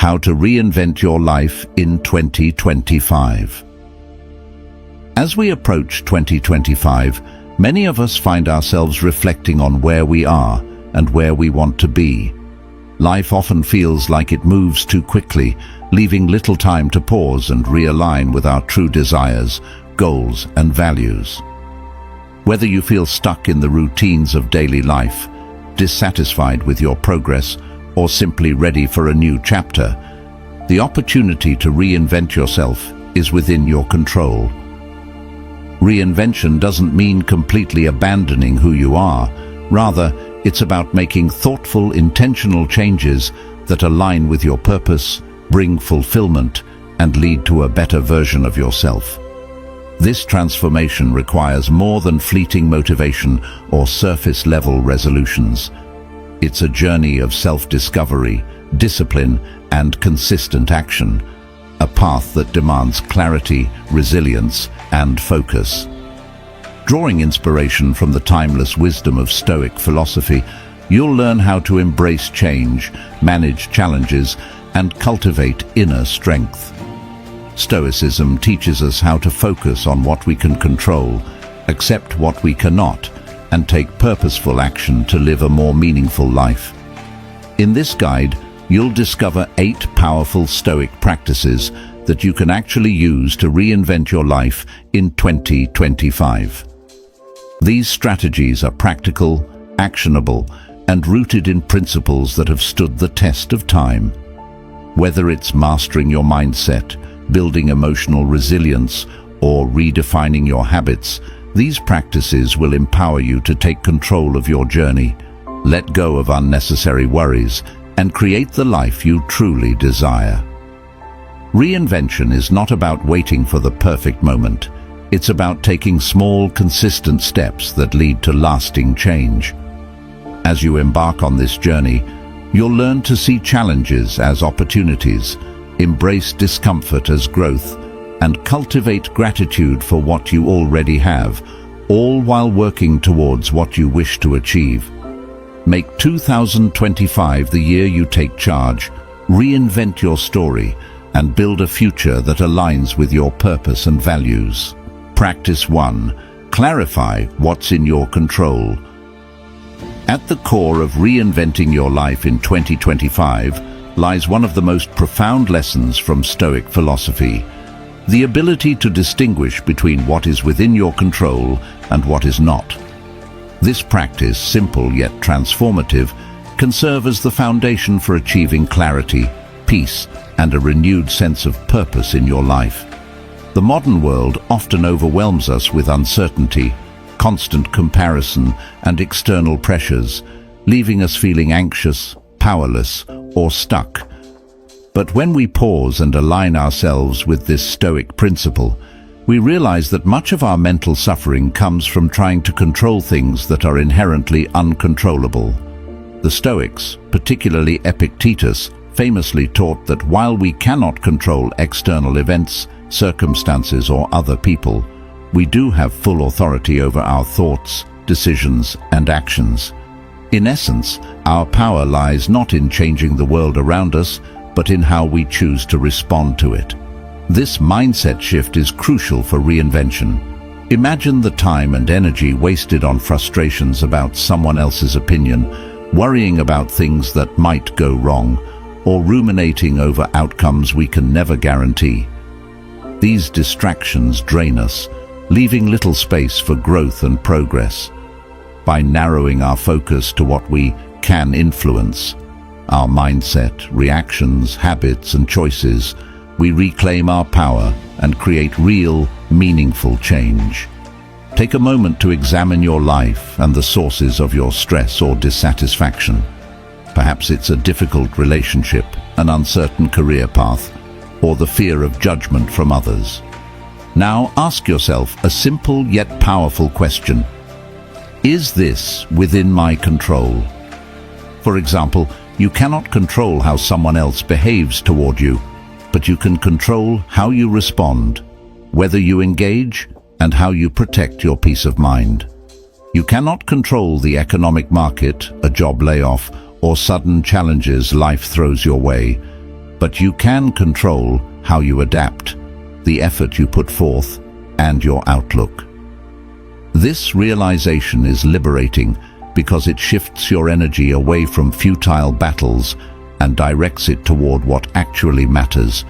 how to reinvent your life in 2025. As we approach 2025, many of us find ourselves reflecting on where we are and where we want to be. Life often feels like it moves too quickly, leaving little time to pause and realign with our true desires, goals, and values. Whether you feel stuck in the routines of daily life, dissatisfied with your progress, or simply ready for a new chapter, the opportunity to reinvent yourself is within your control. Reinvention doesn't mean completely abandoning who you are. Rather, it's about making thoughtful, intentional changes that align with your purpose, bring fulfillment, and lead to a better version of yourself. This transformation requires more than fleeting motivation or surface-level resolutions. It's a journey of self-discovery, discipline, and consistent action, a path that demands clarity, resilience, and focus. Drawing inspiration from the timeless wisdom of Stoic philosophy, you'll learn how to embrace change, manage challenges, and cultivate inner strength. Stoicism teaches us how to focus on what we can control, accept what we cannot, and take purposeful action to live a more meaningful life. In this guide, you'll discover 8 powerful Stoic practices that you can actually use to reinvent your life in 2025. These strategies are practical, actionable, and rooted in principles that have stood the test of time. Whether it's mastering your mindset, building emotional resilience, or redefining your habits, these practices will empower you to take control of your journey, let go of unnecessary worries, and create the life you truly desire. Reinvention is not about waiting for the perfect moment. It's about taking small, consistent steps that lead to lasting change. As you embark on this journey, you'll learn to see challenges as opportunities, embrace discomfort as growth, and cultivate gratitude for what you already have, all while working towards what you wish to achieve. Make 2025 the year you take charge, reinvent your story, and build a future that aligns with your purpose and values. Practice 1. Clarify what's in your control. At the core of reinventing your life in 2025 lies one of the most profound lessons from Stoic philosophy: the ability to distinguish between what is within your control and what is not. This practice, simple yet transformative, can serve as the foundation for achieving clarity, peace, and a renewed sense of purpose in your life. The modern world often overwhelms us with uncertainty, constant comparison, and external pressures, leaving us feeling anxious, powerless, or stuck. But when we pause and align ourselves with this Stoic principle, we realize that much of our mental suffering comes from trying to control things that are inherently uncontrollable. The Stoics, particularly Epictetus, famously taught that while we cannot control external events, circumstances, or other people, we do have full authority over our thoughts, decisions, and actions. In essence, our power lies not in changing the world around us, but in how we choose to respond to it. This mindset shift is crucial for reinvention. Imagine the time and energy wasted on frustrations about someone else's opinion, worrying about things that might go wrong, or ruminating over outcomes we can never guarantee. These distractions drain us, leaving little space for growth and progress. By narrowing our focus to what we can influence, our mindset, reactions, habits, and choices, we reclaim our power and create real, meaningful change. Take a moment to examine your life and the sources of your stress or dissatisfaction. Perhaps it's a difficult relationship, an uncertain career path, or the fear of judgment from others. Now ask yourself a simple yet powerful question. Is this within my control? For example, you cannot control how someone else behaves toward you, but you can control how you respond, whether you engage, and how you protect your peace of mind. You cannot control the economic market, a job layoff, or sudden challenges life throws your way, but you can control how you adapt, the effort you put forth, and your outlook. This realization is liberating because it shifts your energy away from futile battles and directs it toward what actually matters: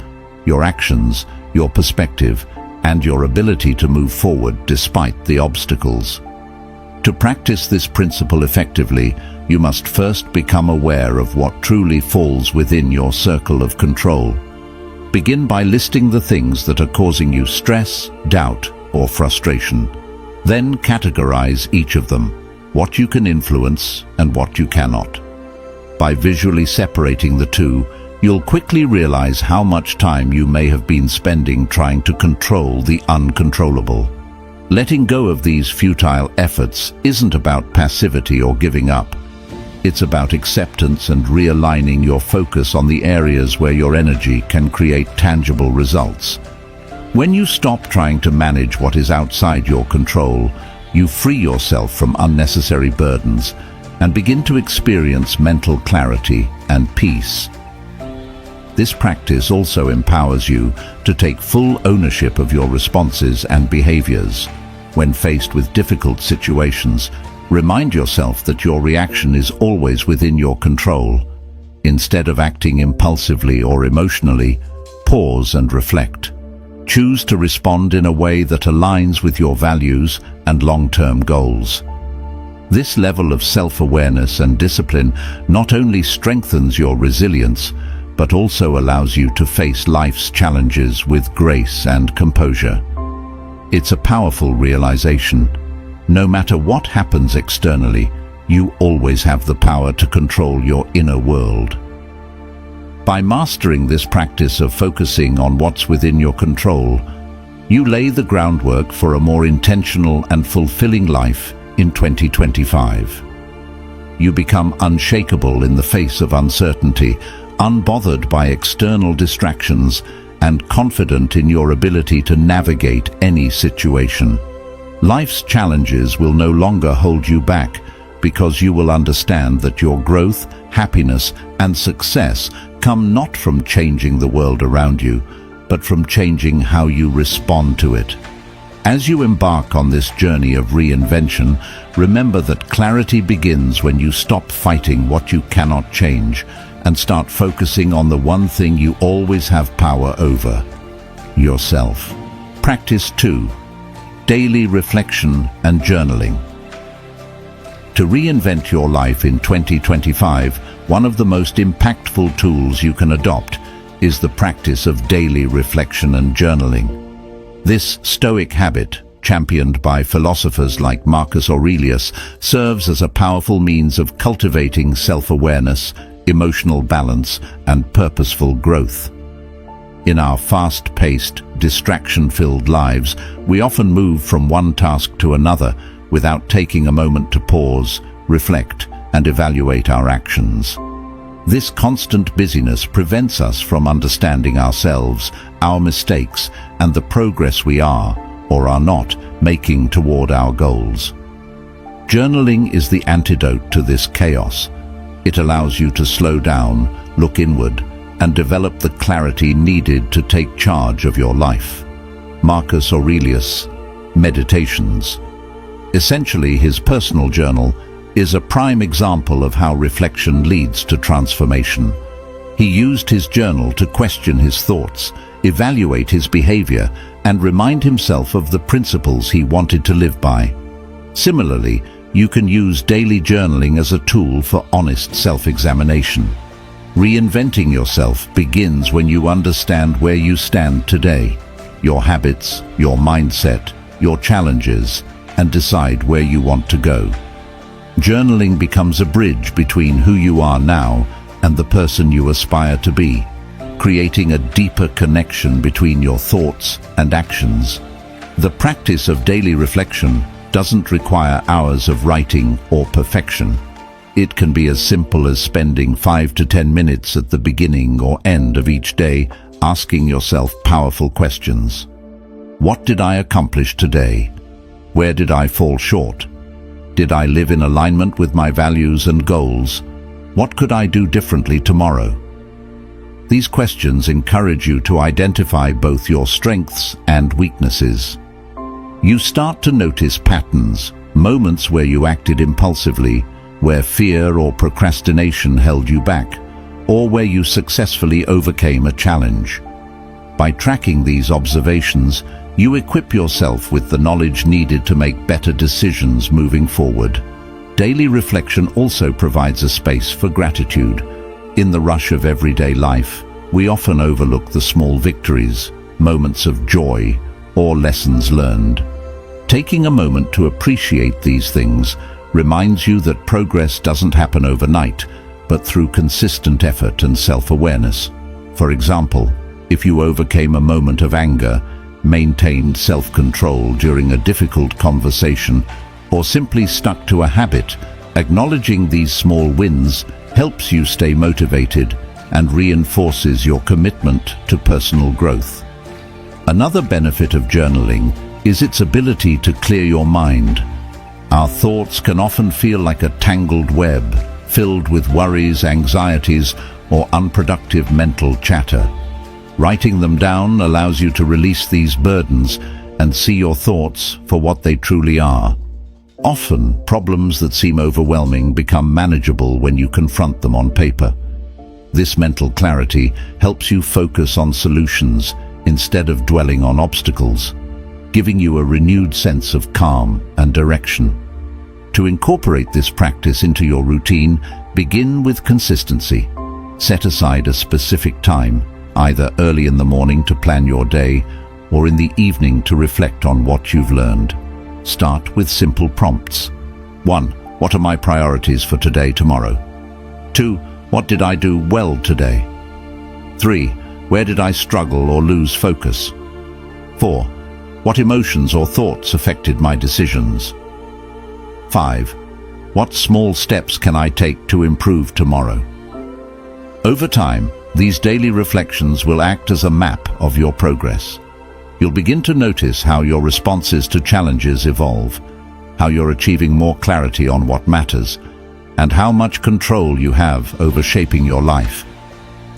your actions, your perspective, and your ability to move forward despite the obstacles. To practice this principle effectively, you must first become aware of what truly falls within your circle of control. Begin by listing the things that are causing you stress, doubt, or frustration. Then categorize each of them: what you can influence and what you cannot. By visually separating the two, you'll quickly realize how much time you may have been spending trying to control the uncontrollable. Letting go of these futile efforts isn't about passivity or giving up. It's about acceptance and realigning your focus on the areas where your energy can create tangible results. When you stop trying to manage what is outside your control, you free yourself from unnecessary burdens and begin to experience mental clarity and peace. This practice also empowers you to take full ownership of your responses and behaviors. When faced with difficult situations, remind yourself that your reaction is always within your control. Instead of acting impulsively or emotionally, pause and reflect. Choose to respond in a way that aligns with your values and long-term goals. This level of self-awareness and discipline not only strengthens your resilience, but also allows you to face life's challenges with grace and composure. It's a powerful realization. No matter what happens externally, you always have the power to control your inner world. By mastering this practice of focusing on what's within your control, you lay the groundwork for a more intentional and fulfilling life in 2025. You become unshakable in the face of uncertainty, unbothered by external distractions, and confident in your ability to navigate any situation. Life's challenges will no longer hold you back because you will understand that your growth, happiness, and success come not from changing the world around you, but from changing how you respond to it. As you embark on this journey of reinvention, remember that clarity begins when you stop fighting what you cannot change and start focusing on the one thing you always have power over: yourself. Practice 2. Daily reflection and journaling. To reinvent your life in 2025, one of the most impactful tools you can adopt is the practice of daily reflection and journaling. This Stoic habit, championed by philosophers like Marcus Aurelius, serves as a powerful means of cultivating self-awareness, emotional balance, and purposeful growth. In our fast-paced, distraction-filled lives, we often move from one task to another without taking a moment to pause, reflect, and evaluate our actions. This constant busyness prevents us from understanding ourselves, our mistakes, and the progress we are, or are not, making toward our goals. Journaling is the antidote to this chaos. It allows you to slow down, look inward, and develop the clarity needed to take charge of your life. Marcus Aurelius' Meditations. Essentially, his personal journal is a prime example of how reflection leads to transformation. He used his journal to question his thoughts, evaluate his behavior, and remind himself of the principles he wanted to live by. Similarly, you can use daily journaling as a tool for honest self-examination. Reinventing yourself begins when you understand where you stand today, your habits, your mindset, your challenges, and decide where you want to go. Journaling becomes a bridge between who you are now and the person you aspire to be, creating a deeper connection between your thoughts and actions. The practice of daily reflection doesn't require hours of writing or perfection. It can be as simple as spending 5 to 10 minutes at the beginning or end of each day asking yourself powerful questions. What did I accomplish today? Where did I fall short? Did I live in alignment with my values and goals? What could I do differently tomorrow? These questions encourage you to identify both your strengths and weaknesses. You start to notice patterns, moments where you acted impulsively, where fear or procrastination held you back, or where you successfully overcame a challenge. By tracking these observations, you equip yourself with the knowledge needed to make better decisions moving forward. Daily reflection also provides a space for gratitude. In the rush of everyday life, we often overlook the small victories, moments of joy, or lessons learned. Taking a moment to appreciate these things reminds you that progress doesn't happen overnight, but through consistent effort and self-awareness. For example, if you overcame a moment of anger, maintained self-control during a difficult conversation, or simply stuck to a habit, acknowledging these small wins helps you stay motivated and reinforces your commitment to personal growth. Another benefit of journaling is its ability to clear your mind. Our thoughts can often feel like a tangled web, filled with worries, anxieties, or unproductive mental chatter. Writing them down allows you to release these burdens and see your thoughts for what they truly are. Often, problems that seem overwhelming become manageable when you confront them on paper. This mental clarity helps you focus on solutions instead of dwelling on obstacles, giving you a renewed sense of calm and direction. To incorporate this practice into your routine, begin with consistency. Set aside a specific time, either early in the morning to plan your day or in the evening to reflect on what you've learned. Start with simple prompts. 1. What are my priorities for today, tomorrow? 2. What did I do well today? 3. Where did I struggle or lose focus? 4. What emotions or thoughts affected my decisions? 5. What small steps can I take to improve tomorrow? Over time, these daily reflections will act as a map of your progress. You'll begin to notice how your responses to challenges evolve, how you're achieving more clarity on what matters, and how much control you have over shaping your life.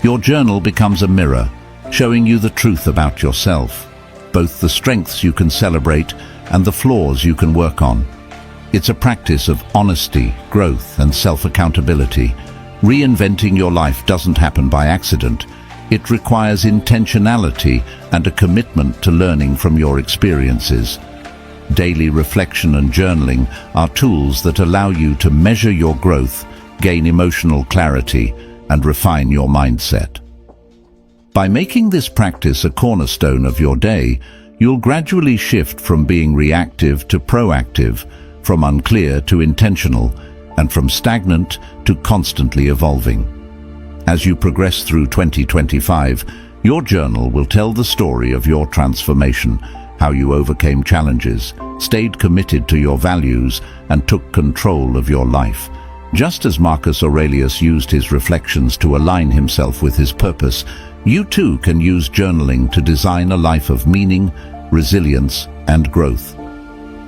Your journal becomes a mirror, showing you the truth about yourself, both the strengths you can celebrate and the flaws you can work on. It's a practice of honesty, growth, and self-accountability. Reinventing your life doesn't happen by accident. It requires intentionality and a commitment to learning from your experiences. Daily reflection and journaling are tools that allow you to measure your growth, gain emotional clarity, and refine your mindset. By making this practice a cornerstone of your day, you'll gradually shift from being reactive to proactive, from unclear to intentional, and from stagnant to constantly evolving. As you progress through 2025, your journal will tell the story of your transformation, how you overcame challenges, stayed committed to your values, and took control of your life. Just as Marcus Aurelius used his reflections to align himself with his purpose, you too can use journaling to design a life of meaning, resilience, and growth.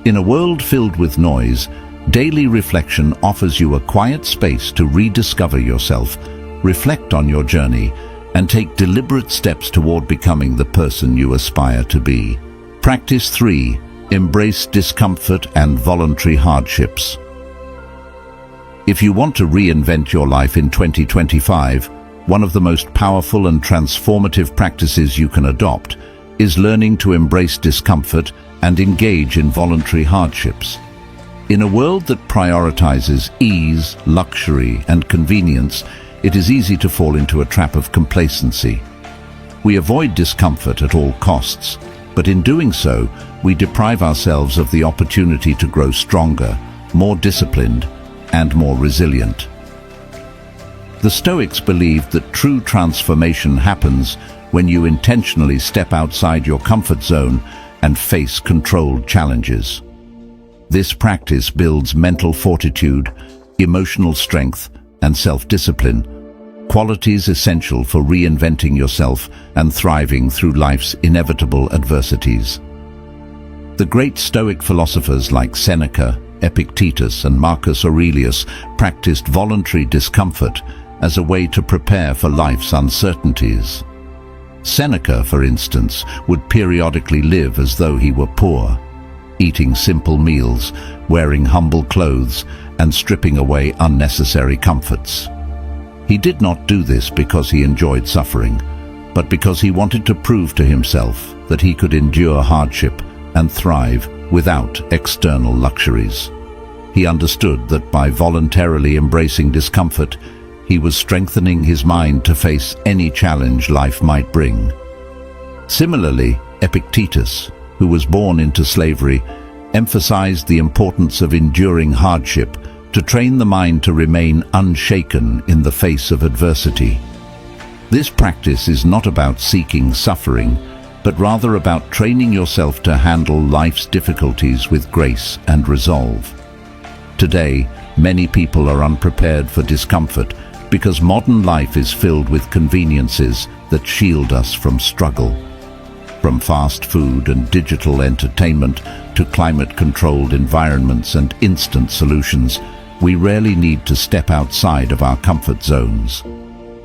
In a world filled with noise, daily reflection offers you a quiet space to rediscover yourself, reflect on your journey, and take deliberate steps toward becoming the person you aspire to be. Practice 3. Embrace discomfort and voluntary hardships. If you want to reinvent your life in 2025, one of the most powerful and transformative practices you can adopt is learning to embrace discomfort and engage in voluntary hardships. In a world that prioritizes ease, luxury, and convenience, it is easy to fall into a trap of complacency. We avoid discomfort at all costs, but in doing so, we deprive ourselves of the opportunity to grow stronger, more disciplined, and more resilient. The Stoics believed that true transformation happens when you intentionally step outside your comfort zone and face controlled challenges. This practice builds mental fortitude, emotional strength, and self-discipline, qualities essential for reinventing yourself and thriving through life's inevitable adversities. The great Stoic philosophers like Seneca, Epictetus, and Marcus Aurelius practiced voluntary discomfort, as a way to prepare for life's uncertainties. Seneca, for instance, would periodically live as though he were poor, eating simple meals, wearing humble clothes, and stripping away unnecessary comforts. He did not do this because he enjoyed suffering, but because he wanted to prove to himself that he could endure hardship and thrive without external luxuries. He understood that by voluntarily embracing discomfort, he was strengthening his mind to face any challenge life might bring. Similarly, Epictetus, who was born into slavery, emphasized the importance of enduring hardship to train the mind to remain unshaken in the face of adversity. This practice is not about seeking suffering, but rather about training yourself to handle life's difficulties with grace and resolve. Today, many people are unprepared for discomfort because modern life is filled with conveniences that shield us from struggle. From fast food and digital entertainment to climate-controlled environments and instant solutions, we rarely need to step outside of our comfort zones.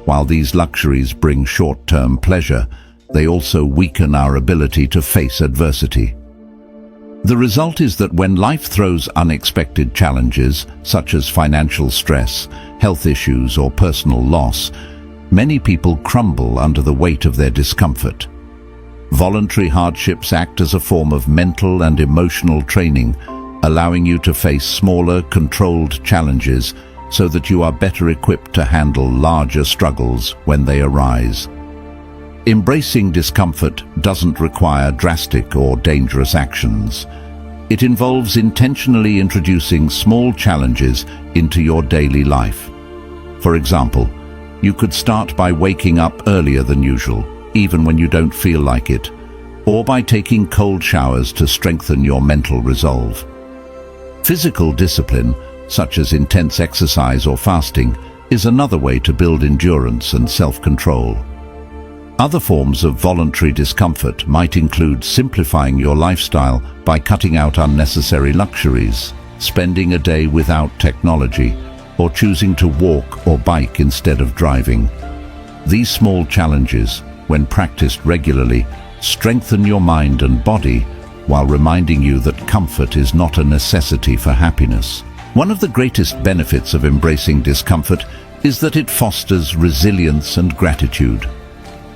While these luxuries bring short-term pleasure, they also weaken our ability to face adversity. The result is that when life throws unexpected challenges, such as financial stress, health issues, or personal loss, many people crumble under the weight of their discomfort. Voluntary hardships act as a form of mental and emotional training, allowing you to face smaller, controlled challenges so that you are better equipped to handle larger struggles when they arise. Embracing discomfort doesn't require drastic or dangerous actions. It involves intentionally introducing small challenges into your daily life. For example, you could start by waking up earlier than usual, even when you don't feel like it, or by taking cold showers to strengthen your mental resolve. Physical discipline, such as intense exercise or fasting, is another way to build endurance and self-control. Other forms of voluntary discomfort might include simplifying your lifestyle by cutting out unnecessary luxuries, spending a day without technology, or choosing to walk or bike instead of driving. These small challenges, when practiced regularly, strengthen your mind and body while reminding you that comfort is not a necessity for happiness. One of the greatest benefits of embracing discomfort is that it fosters resilience and gratitude.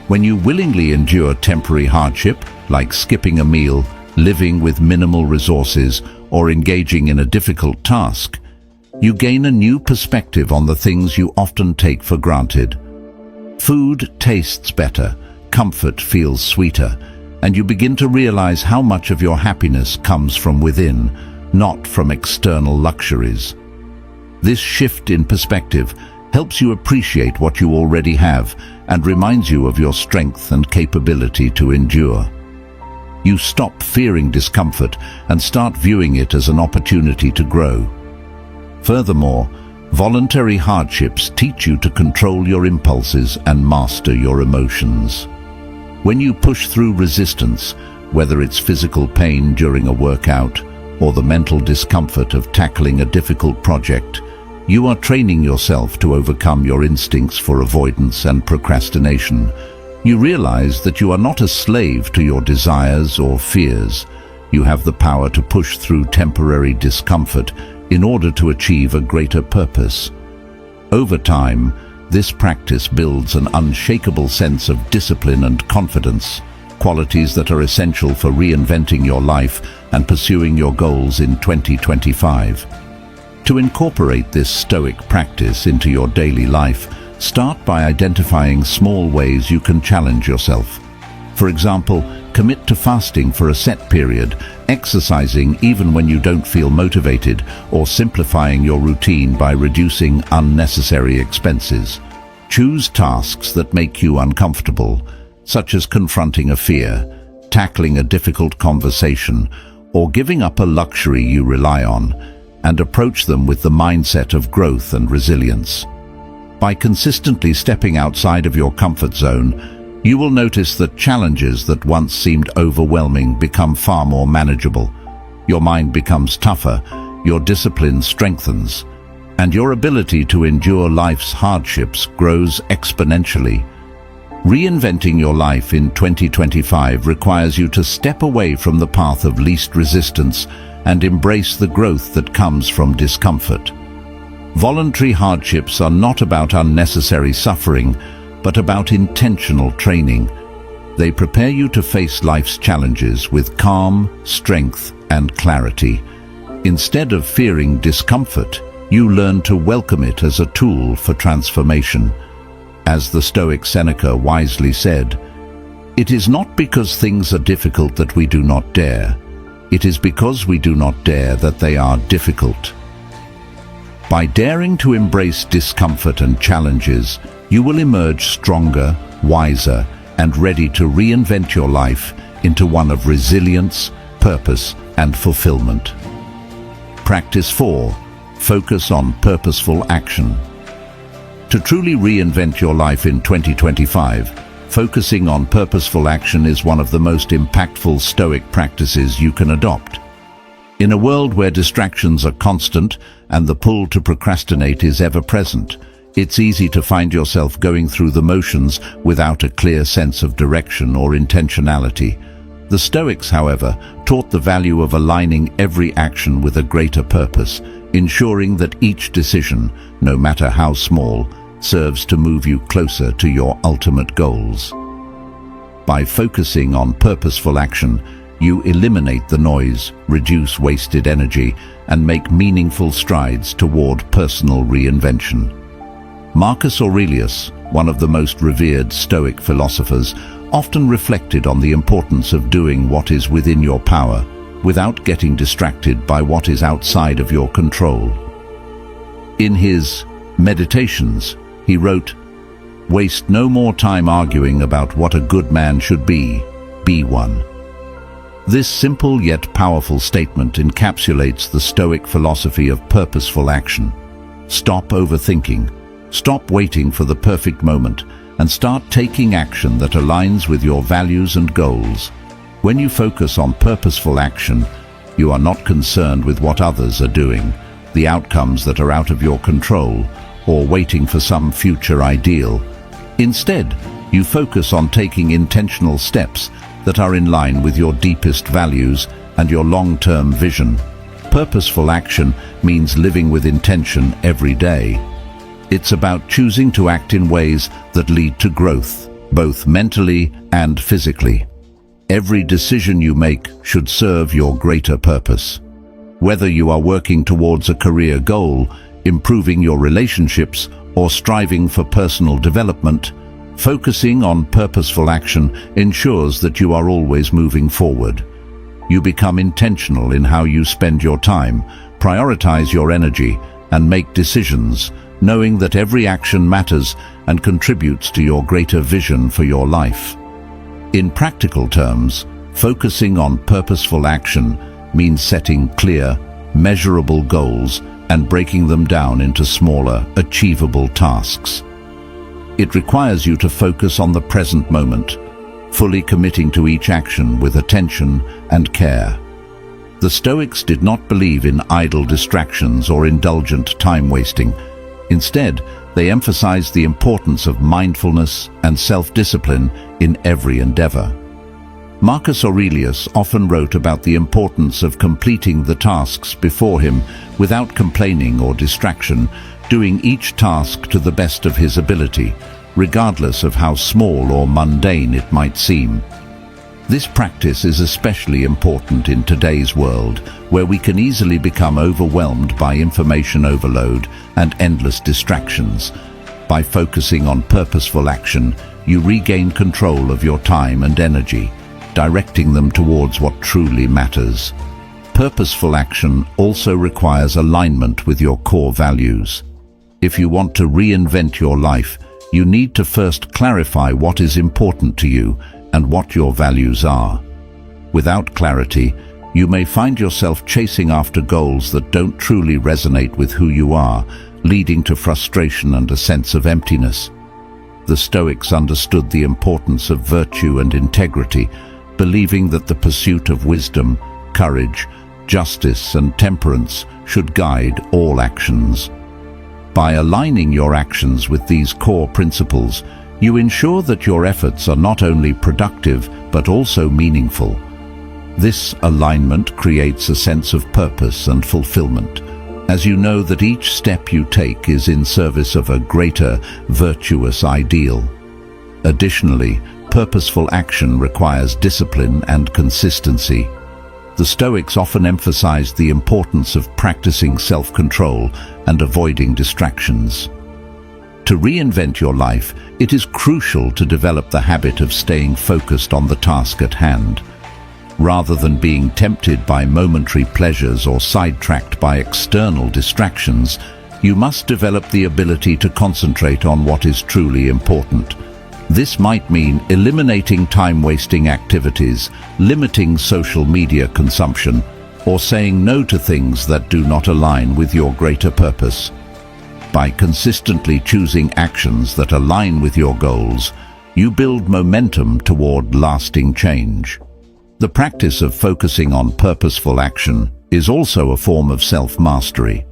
When you willingly endure temporary hardship, like skipping a meal, living with minimal resources, or engaging in a difficult task, you gain a new perspective on the things you often take for granted. Food tastes better, comfort feels sweeter, and you begin to realize how much of your happiness comes from within, not from external luxuries. This shift in perspective helps you appreciate what you already have and reminds you of your strength and capability to endure. You stop fearing discomfort and start viewing it as an opportunity to grow. Furthermore, voluntary hardships teach you to control your impulses and master your emotions. When you push through resistance, whether it's physical pain during a workout or the mental discomfort of tackling a difficult project, you are training yourself to overcome your instincts for avoidance and procrastination. You realize that you are not a slave to your desires or fears. You have the power to push through temporary discomfort in order to achieve a greater purpose. Over time, this practice builds an unshakable sense of discipline and confidence, qualities that are essential for reinventing your life and pursuing your goals in 2025. To incorporate this Stoic practice into your daily life, start by identifying small ways you can challenge yourself. For example, commit to fasting for a set period, exercising even when you don't feel motivated, or simplifying your routine by reducing unnecessary expenses. Choose tasks that make you uncomfortable, such as confronting a fear, tackling a difficult conversation, or giving up a luxury you rely on, and approach them with the mindset of growth and resilience. By consistently stepping outside of your comfort zone, you will notice that challenges that once seemed overwhelming become far more manageable. Your mind becomes tougher, your discipline strengthens, and your ability to endure life's hardships grows exponentially. Reinventing your life in 2025 requires you to step away from the path of least resistance and embrace the growth that comes from discomfort. Voluntary hardships are not about unnecessary suffering, but about intentional training. They prepare you to face life's challenges with calm, strength, and clarity. Instead of fearing discomfort, you learn to welcome it as a tool for transformation. As the Stoic Seneca wisely said, "It is not because things are difficult that we do not dare. It is because we do not dare that they are difficult." By daring to embrace discomfort and challenges, you will emerge stronger, wiser, and ready to reinvent your life into one of resilience, purpose, and fulfillment. Practice 4. Focus on purposeful action. To truly reinvent your life in 2025, focusing on purposeful action is one of the most impactful Stoic practices you can adopt. In a world where distractions are constant and the pull to procrastinate is ever present, it's easy to find yourself going through the motions without a clear sense of direction or intentionality. The Stoics, however, taught the value of aligning every action with a greater purpose, ensuring that each decision, no matter how small, serves to move you closer to your ultimate goals. By focusing on purposeful action, you eliminate the noise, reduce wasted energy, and make meaningful strides toward personal reinvention. Marcus Aurelius, one of the most revered Stoic philosophers, often reflected on the importance of doing what is within your power, without getting distracted by what is outside of your control. In his Meditations, he wrote, "Waste no more time arguing about what a good man should be one." This simple yet powerful statement encapsulates the Stoic philosophy of purposeful action. Stop overthinking, stop waiting for the perfect moment, and start taking action that aligns with your values and goals. When you focus on purposeful action, you are not concerned with what others are doing, the outcomes that are out of your control, or waiting for some future ideal. Instead, you focus on taking intentional steps that are in line with your deepest values and your long-term vision. Purposeful action means living with intention every day. It's about choosing to act in ways that lead to growth, both mentally and physically. Every decision you make should serve your greater purpose. Whether you are working towards a career goal, improving your relationships, or striving for personal development, focusing on purposeful action ensures that you are always moving forward. You become intentional in how you spend your time, prioritize your energy, and make decisions, knowing that every action matters and contributes to your greater vision for your life. In practical terms, focusing on purposeful action means setting clear, measurable goals and breaking them down into smaller, achievable tasks. It requires you to focus on the present moment, fully committing to each action with attention and care. The Stoics did not believe in idle distractions or indulgent time-wasting. Instead, they emphasized the importance of mindfulness and self-discipline in every endeavor. Marcus Aurelius often wrote about the importance of completing the tasks before him without complaining or distraction, doing each task to the best of his ability, regardless of how small or mundane it might seem. This practice is especially important in today's world, where we can easily become overwhelmed by information overload and endless distractions. By focusing on purposeful action, you regain control of your time and energy, directing them towards what truly matters. Purposeful action also requires alignment with your core values. If you want to reinvent your life, you need to first clarify what is important to you and what your values are. Without clarity, you may find yourself chasing after goals that don't truly resonate with who you are, leading to frustration and a sense of emptiness. The Stoics understood the importance of virtue and integrity, believing that the pursuit of wisdom, courage, justice, and temperance should guide all actions. By aligning your actions with these core principles, you ensure that your efforts are not only productive but also meaningful. This alignment creates a sense of purpose and fulfillment, as you know that each step you take is in service of a greater, virtuous ideal. Additionally, purposeful action requires discipline and consistency. The Stoics often emphasized the importance of practicing self-control and avoiding distractions. To reinvent your life, it is crucial to develop the habit of staying focused on the task at hand. Rather than being tempted by momentary pleasures or sidetracked by external distractions, you must develop the ability to concentrate on what is truly important. This might mean eliminating time-wasting activities, limiting social media consumption, or saying no to things that do not align with your greater purpose. By consistently choosing actions that align with your goals, you build momentum toward lasting change. The practice of focusing on purposeful action is also a form of self-mastery.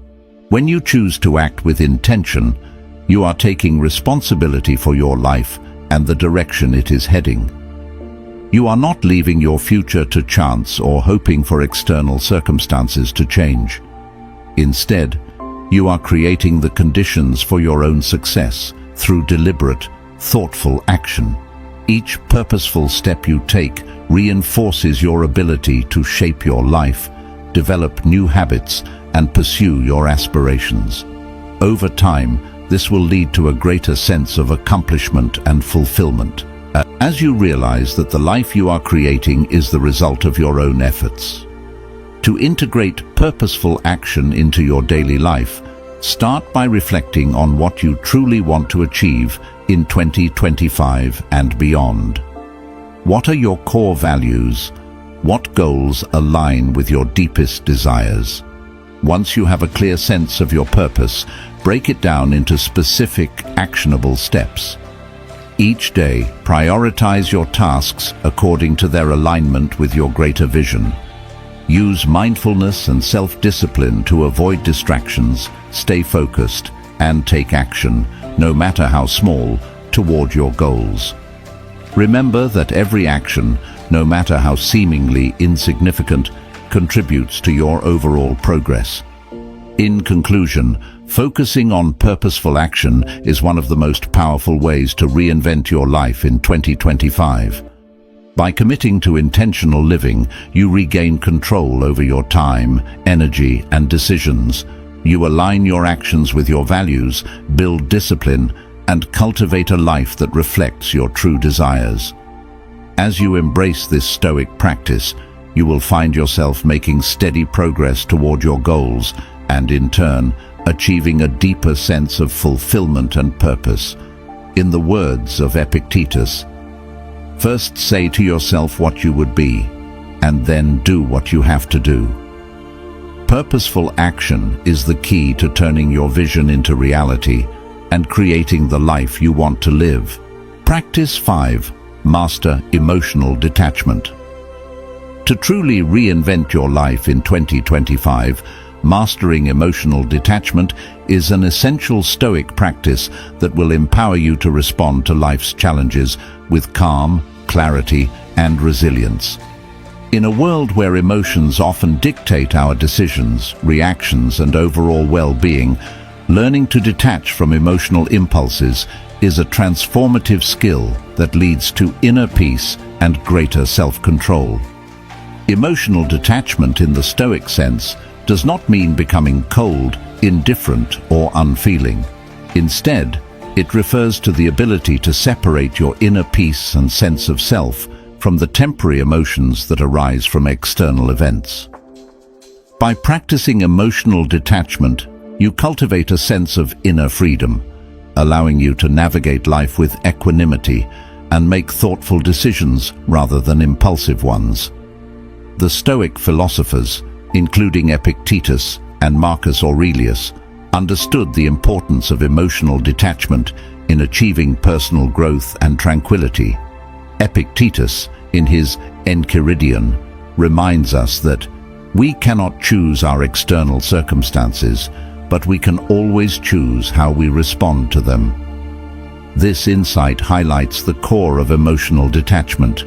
When you choose to act with intention, you are taking responsibility for your life and the direction it is heading. You are not leaving your future to chance or hoping for external circumstances to change. Instead, you are creating the conditions for your own success through deliberate, thoughtful action. Each purposeful step you take reinforces your ability to shape your life, develop new habits, and pursue your aspirations. Over time, this will lead to a greater sense of accomplishment and fulfillment, as you realize that the life you are creating is the result of your own efforts. To integrate purposeful action into your daily life, start by reflecting on what you truly want to achieve in 2025 and beyond. What are your core values? What goals align with your deepest desires? Once you have a clear sense of your purpose, break it down into specific, actionable steps. Each day, prioritize your tasks according to their alignment with your greater vision. Use mindfulness and self-discipline to avoid distractions, stay focused, and take action, no matter how small, toward your goals. Remember that every action, no matter how seemingly insignificant, contributes to your overall progress. In conclusion, focusing on purposeful action is one of the most powerful ways to reinvent your life in 2025. By committing to intentional living, you regain control over your time, energy, and decisions. You align your actions with your values, build discipline, and cultivate a life that reflects your true desires. As you embrace this Stoic practice, you will find yourself making steady progress toward your goals and, in turn, achieving a deeper sense of fulfillment and purpose. In the words of Epictetus, "First say to yourself what you would be, and then do what you have to do." Purposeful action is the key to turning your vision into reality and creating the life you want to live. Practice 5. Master emotional detachment. To truly reinvent your life in 2025, mastering emotional detachment is an essential Stoic practice that will empower you to respond to life's challenges with calm, clarity, and resilience. In a world where emotions often dictate our decisions, reactions, and overall well-being, learning to detach from emotional impulses is a transformative skill that leads to inner peace and greater self-control. Emotional detachment in the Stoic sense does not mean becoming cold, indifferent, or unfeeling. Instead, it refers to the ability to separate your inner peace and sense of self from the temporary emotions that arise from external events. By practicing emotional detachment, you cultivate a sense of inner freedom, allowing you to navigate life with equanimity and make thoughtful decisions rather than impulsive ones. The Stoic philosophers, including Epictetus and Marcus Aurelius, understood the importance of emotional detachment in achieving personal growth and tranquility. Epictetus, in his Enchiridion, reminds us that we cannot choose our external circumstances, but we can always choose how we respond to them. This insight highlights the core of emotional detachment.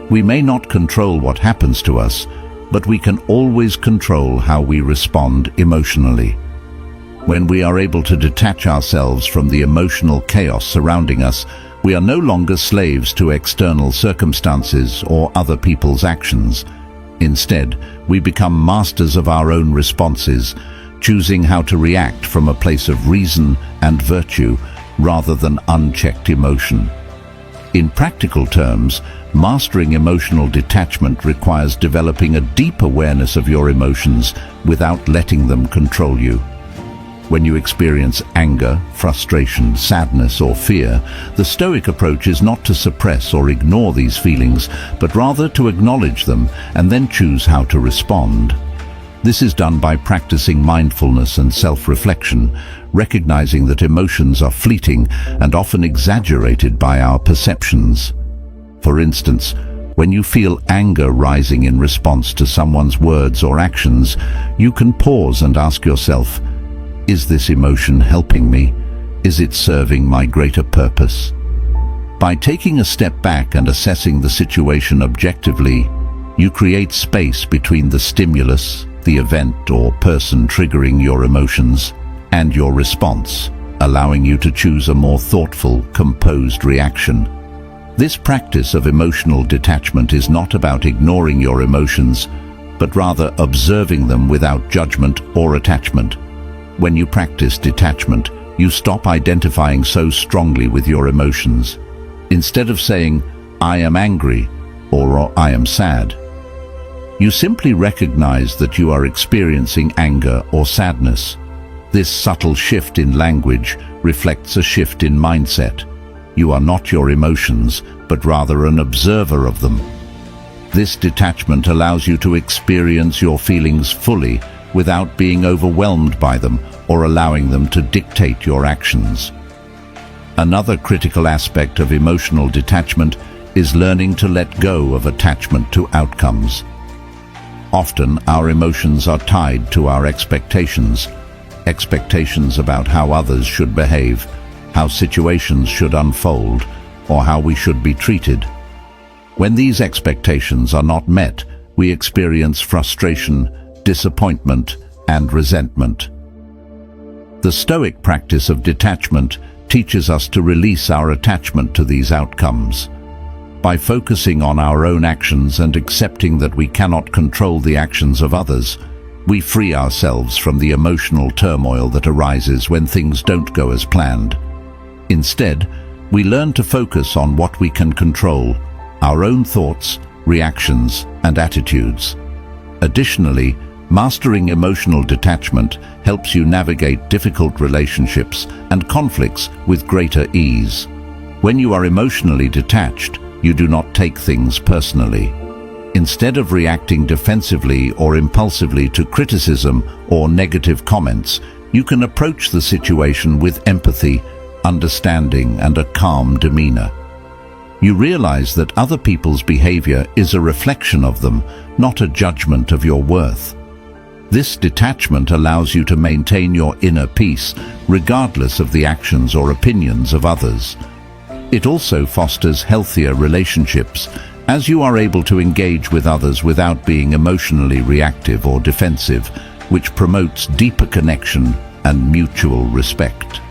We may not control what happens to us, but we can always control how we respond emotionally. When we are able to detach ourselves from the emotional chaos surrounding us, we are no longer slaves to external circumstances or other people's actions. Instead, we become masters of our own responses, choosing how to react from a place of reason and virtue rather than unchecked emotion. In practical terms, mastering emotional detachment requires developing a deep awareness of your emotions without letting them control you. When you experience anger, frustration, sadness, or fear, the Stoic approach is not to suppress or ignore these feelings, but rather to acknowledge them and then choose how to respond. This is done by practicing mindfulness and self-reflection, recognizing that emotions are fleeting and often exaggerated by our perceptions. For instance, when you feel anger rising in response to someone's words or actions, you can pause and ask yourself, is this emotion helping me? Is it serving my greater purpose? By taking a step back and assessing the situation objectively, you create space between the stimulus, the event or person triggering your emotions, and your response, allowing you to choose a more thoughtful, composed reaction. This practice of emotional detachment is not about ignoring your emotions, but rather observing them without judgment or attachment. When you practice detachment, you stop identifying so strongly with your emotions. Instead of saying, "I am angry," or "I am sad," you simply recognize that you are experiencing anger or sadness. This subtle shift in language reflects a shift in mindset. You are not your emotions, but rather an observer of them. This detachment allows you to experience your feelings fully without being overwhelmed by them or allowing them to dictate your actions. Another critical aspect of emotional detachment is learning to let go of attachment to outcomes. Often, our emotions are tied to our expectations about how others should behave, how situations should unfold, or how we should be treated. When these expectations are not met, we experience frustration, disappointment, and resentment. The Stoic practice of detachment teaches us to release our attachment to these outcomes. By focusing on our own actions and accepting that we cannot control the actions of others, we free ourselves from the emotional turmoil that arises when things don't go as planned. Instead, we learn to focus on what we can control, our own thoughts, reactions, and attitudes. Additionally, mastering emotional detachment helps you navigate difficult relationships and conflicts with greater ease. When you are emotionally detached, you do not take things personally. Instead of reacting defensively or impulsively to criticism or negative comments, you can approach the situation with empathy, understanding, and a calm demeanor. You realize that other people's behavior is a reflection of them, not a judgment of your worth. This detachment allows you to maintain your inner peace, regardless of the actions or opinions of others. It also fosters healthier relationships, as you are able to engage with others without being emotionally reactive or defensive, which promotes deeper connection and mutual respect.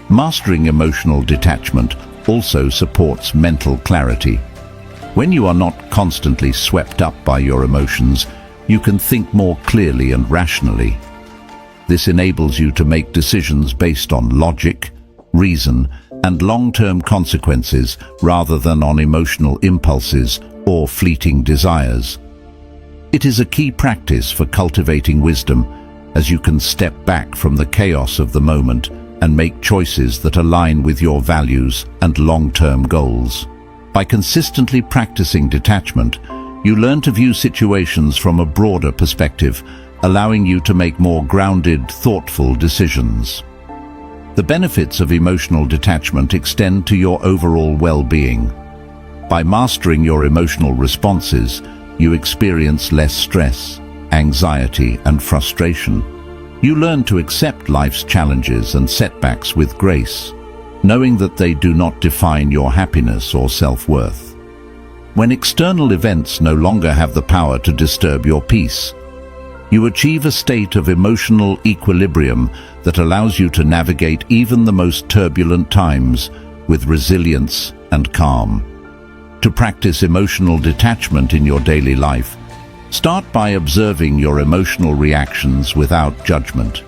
Mastering emotional detachment also supports mental clarity. When you are not constantly swept up by your emotions, you can think more clearly and rationally. This enables you to make decisions based on logic, reason, and long-term consequences rather than on emotional impulses or fleeting desires. It is a key practice for cultivating wisdom, as you can step back from the chaos of the moment and make choices that align with your values and long-term goals. By consistently practicing detachment, you learn to view situations from a broader perspective, allowing you to make more grounded, thoughtful decisions. The benefits of emotional detachment extend to your overall well-being. By mastering your emotional responses, you experience less stress, anxiety, and frustration. You learn to accept life's challenges and setbacks with grace, knowing that they do not define your happiness or self-worth. When external events no longer have the power to disturb your peace, you achieve a state of emotional equilibrium that allows you to navigate even the most turbulent times with resilience and calm. To practice emotional detachment in your daily life, start by observing your emotional reactions without judgment.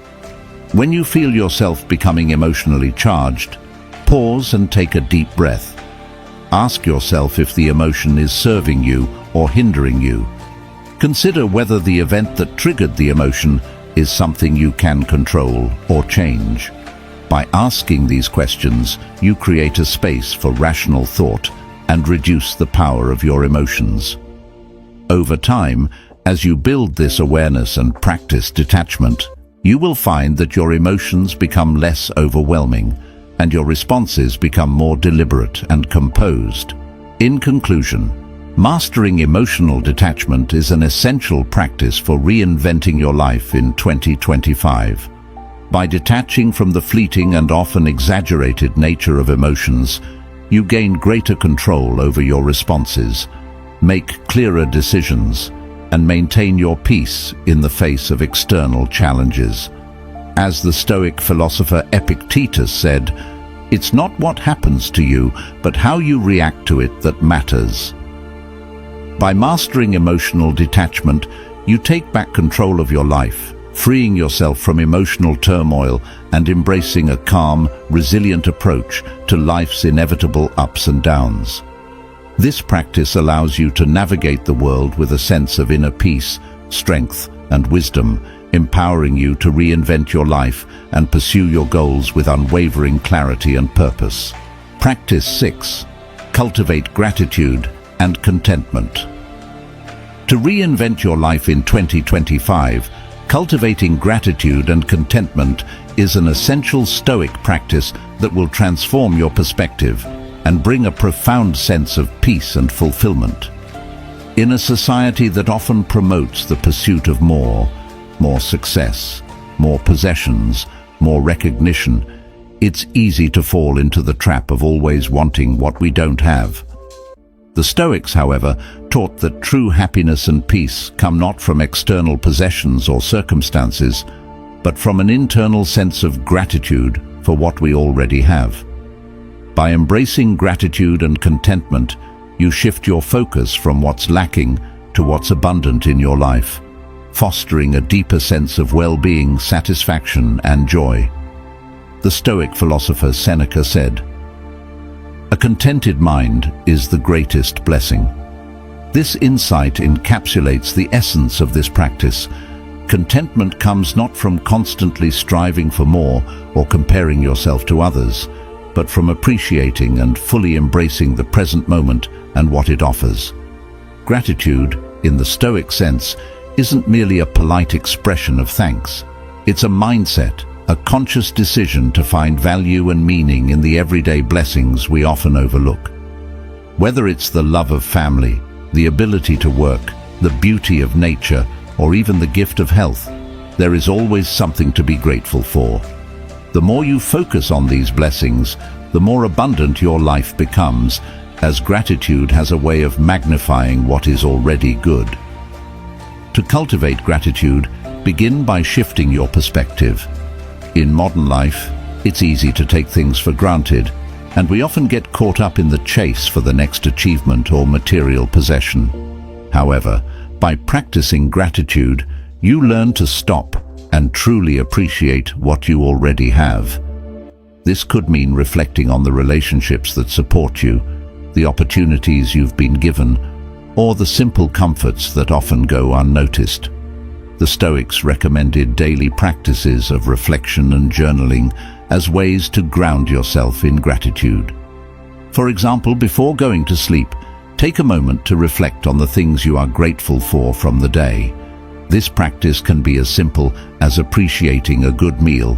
When you feel yourself becoming emotionally charged, pause and take a deep breath. Ask yourself if the emotion is serving you or hindering you. Consider whether the event that triggered the emotion is something you can control or change. By asking these questions, you create a space for rational thought and reduce the power of your emotions. Over time, as you build this awareness and practice detachment, you will find that your emotions become less overwhelming and your responses become more deliberate and composed. In conclusion, mastering emotional detachment is an essential practice for reinventing your life in 2025. By detaching from the fleeting and often exaggerated nature of emotions, you gain greater control over your responses, make clearer decisions, and maintain your peace in the face of external challenges. As the Stoic philosopher Epictetus said, "It's not what happens to you, but how you react to it that matters." By mastering emotional detachment, you take back control of your life, freeing yourself from emotional turmoil and embracing a calm, resilient approach to life's inevitable ups and downs. This practice allows you to navigate the world with a sense of inner peace, strength, and wisdom, empowering you to reinvent your life and pursue your goals with unwavering clarity and purpose. Practice 6. Cultivate gratitude and contentment. To reinvent your life in 2025, cultivating gratitude and contentment is an essential Stoic practice that will transform your perspective and bring a profound sense of peace and fulfillment. In a society that often promotes the pursuit of more success, more possessions, more recognition, it's easy to fall into the trap of always wanting what we don't have. The Stoics, however, taught that true happiness and peace come not from external possessions or circumstances, but from an internal sense of gratitude for what we already have. By embracing gratitude and contentment, you shift your focus from what's lacking to what's abundant in your life, fostering a deeper sense of well-being, satisfaction, and joy. The Stoic philosopher Seneca said, "A contented mind is the greatest blessing." This insight encapsulates the essence of this practice. Contentment comes not from constantly striving for more or comparing yourself to others, but from appreciating and fully embracing the present moment and what it offers. Gratitude, in the Stoic sense, isn't merely a polite expression of thanks. It's a mindset, a conscious decision to find value and meaning in the everyday blessings we often overlook. Whether it's the love of family, the ability to work, the beauty of nature, or even the gift of health, there is always something to be grateful for. The more you focus on these blessings, the more abundant your life becomes, as gratitude has a way of magnifying what is already good. To cultivate gratitude, begin by shifting your perspective. In modern life, it's easy to take things for granted, and we often get caught up in the chase for the next achievement or material possession. However, by practicing gratitude, you learn to stop and truly appreciate what you already have. This could mean reflecting on the relationships that support you, the opportunities you've been given, or the simple comforts that often go unnoticed. The Stoics recommended daily practices of reflection and journaling as ways to ground yourself in gratitude. For example, before going to sleep, take a moment to reflect on the things you are grateful for from the day. This practice can be as simple as appreciating a good meal,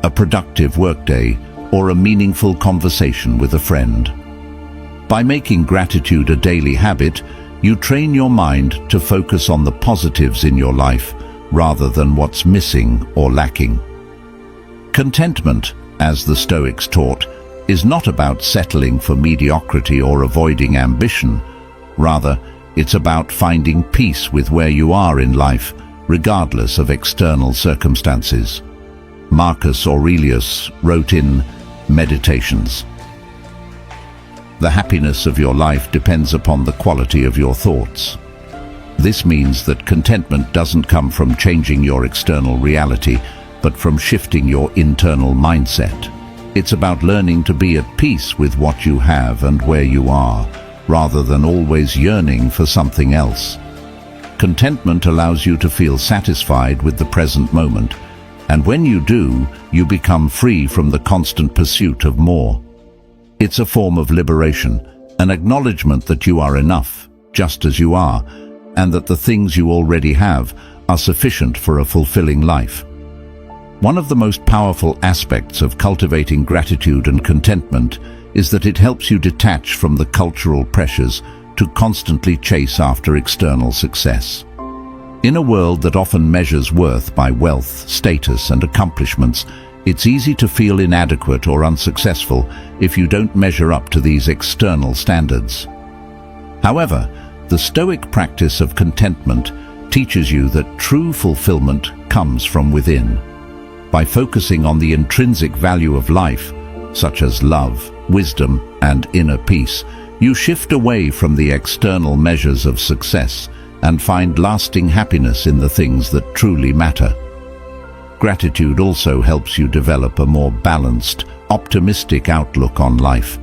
a productive workday, or a meaningful conversation with a friend. By making gratitude a daily habit, you train your mind to focus on the positives in your life rather than what's missing or lacking. Contentment, as the Stoics taught, is not about settling for mediocrity or avoiding ambition. Rather, it's about finding peace with where you are in life, regardless of external circumstances. Marcus Aurelius wrote in Meditations, "The happiness of your life depends upon the quality of your thoughts." This means that contentment doesn't come from changing your external reality, but from shifting your internal mindset. It's about learning to be at peace with what you have and where you are, rather than always yearning for something else. Contentment allows you to feel satisfied with the present moment, and when you do, you become free from the constant pursuit of more. It's a form of liberation, an acknowledgement that you are enough, just as you are, and that the things you already have are sufficient for a fulfilling life. One of the most powerful aspects of cultivating gratitude and contentment is that it helps you detach from the cultural pressures to constantly chase after external success. In a world that often measures worth by wealth, status, and accomplishments, it's easy to feel inadequate or unsuccessful if you don't measure up to these external standards. However, the Stoic practice of contentment teaches you that true fulfillment comes from within. By focusing on the intrinsic value of life, such as love, wisdom, and inner peace, you shift away from the external measures of success and find lasting happiness in the things that truly matter. Gratitude also helps you develop a more balanced, optimistic outlook on life.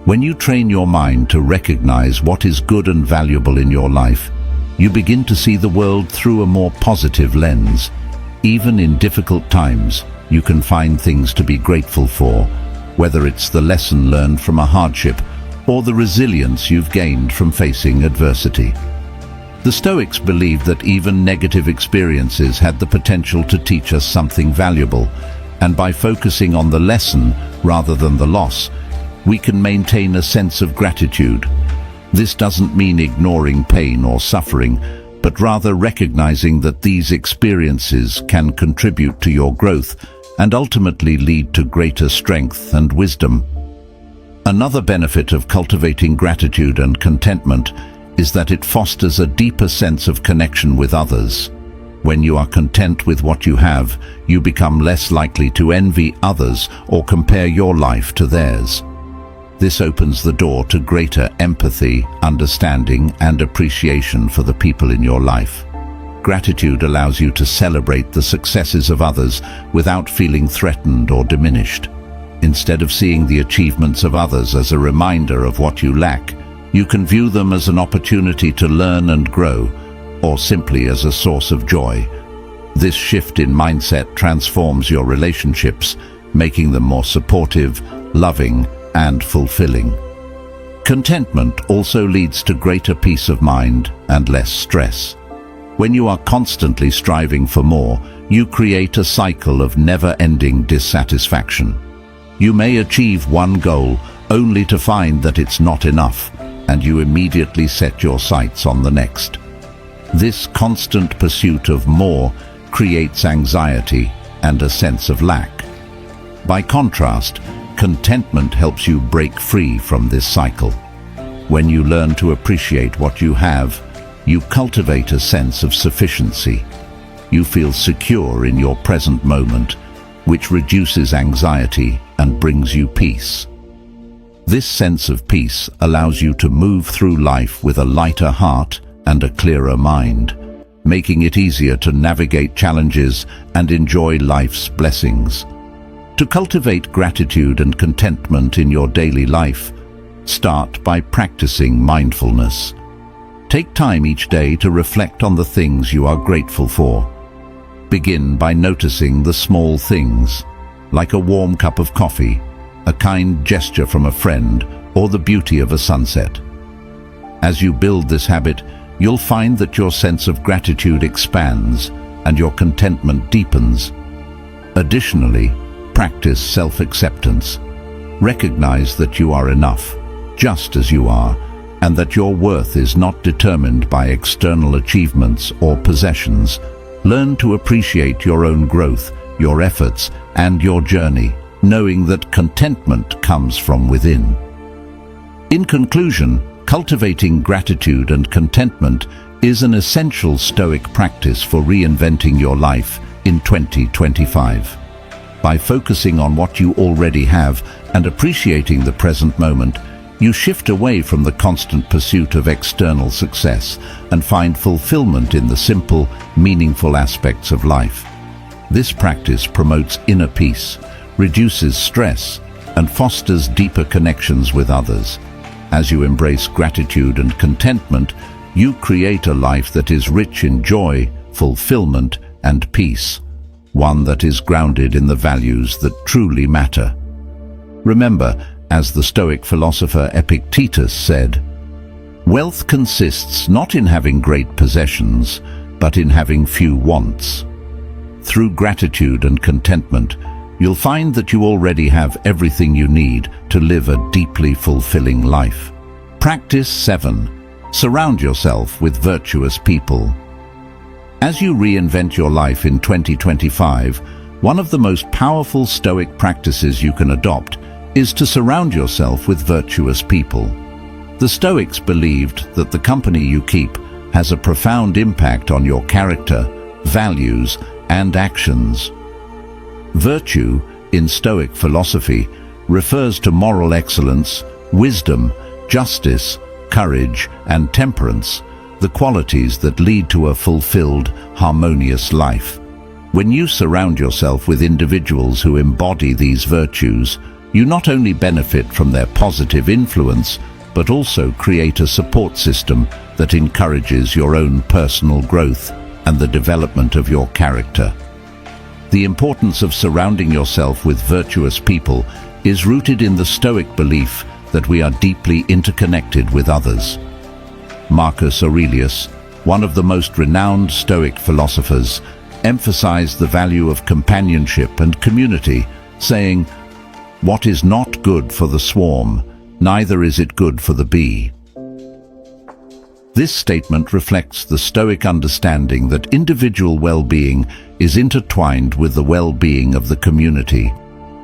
When you train your mind to recognize what is good and valuable in your life, you begin to see the world through a more positive lens. Even in difficult times, you can find things to be grateful for, whether it's the lesson learned from a hardship or the resilience you've gained from facing adversity. The Stoics believed that even negative experiences had the potential to teach us something valuable, and by focusing on the lesson rather than the loss, we can maintain a sense of gratitude. This doesn't mean ignoring pain or suffering, but rather recognizing that these experiences can contribute to your growth and ultimately lead to greater strength and wisdom. Another benefit of cultivating gratitude and contentment is that it fosters a deeper sense of connection with others. When you are content with what you have, you become less likely to envy others or compare your life to theirs. This opens the door to greater empathy, understanding, and appreciation for the people in your life. Gratitude allows you to celebrate the successes of others without feeling threatened or diminished. Instead of seeing the achievements of others as a reminder of what you lack, you can view them as an opportunity to learn and grow, or simply as a source of joy. This shift in mindset transforms your relationships, making them more supportive, loving, and fulfilling. Contentment also leads to greater peace of mind and less stress. When you are constantly striving for more, you create a cycle of never-ending dissatisfaction. You may achieve one goal only to find that it's not enough, and you immediately set your sights on the next. This constant pursuit of more creates anxiety and a sense of lack. By contrast, contentment helps you break free from this cycle. When you learn to appreciate what you have, you cultivate a sense of sufficiency. You feel secure in your present moment, which reduces anxiety and brings you peace. This sense of peace allows you to move through life with a lighter heart and a clearer mind, making it easier to navigate challenges and enjoy life's blessings. To cultivate gratitude and contentment in your daily life, start by practicing mindfulness. Take time each day to reflect on the things you are grateful for. Begin by noticing the small things, like a warm cup of coffee, a kind gesture from a friend, or the beauty of a sunset. As you build this habit, you'll find that your sense of gratitude expands and your contentment deepens. Additionally, practice self-acceptance. Recognize that you are enough, just as you are, and that your worth is not determined by external achievements or possessions, Learn to appreciate your own growth, your efforts, and your journey, knowing that contentment comes from within. In conclusion, cultivating gratitude and contentment is an essential Stoic practice for reinventing your life in 2025. By focusing on what you already have and appreciating the present moment, you shift away from the constant pursuit of external success and find fulfillment in the simple, meaningful aspects of life. This practice promotes inner peace, reduces stress, and fosters deeper connections with others. As you embrace gratitude and contentment, you create a life that is rich in joy, fulfillment, and peace, one that is grounded in the values that truly matter. Remember, as the Stoic philosopher Epictetus said, "Wealth consists not in having great possessions, but in having few wants." Through gratitude and contentment, you'll find that you already have everything you need to live a deeply fulfilling life. Practice 7. Surround yourself with virtuous people. As you reinvent your life in 2025, one of the most powerful Stoic practices you can adopt is to surround yourself with virtuous people. The Stoics believed that the company you keep has a profound impact on your character, values, and actions. Virtue, in Stoic philosophy, refers to moral excellence, wisdom, justice, courage, and temperance, the qualities that lead to a fulfilled, harmonious life. When you surround yourself with individuals who embody these virtues, you not only benefit from their positive influence, but also create a support system that encourages your own personal growth and the development of your character. The importance of surrounding yourself with virtuous people is rooted in the Stoic belief that we are deeply interconnected with others. Marcus Aurelius, one of the most renowned Stoic philosophers, emphasized the value of companionship and community, saying, "What is not good for the swarm, neither is it good for the bee." This statement reflects the Stoic understanding that individual well-being is intertwined with the well-being of the community.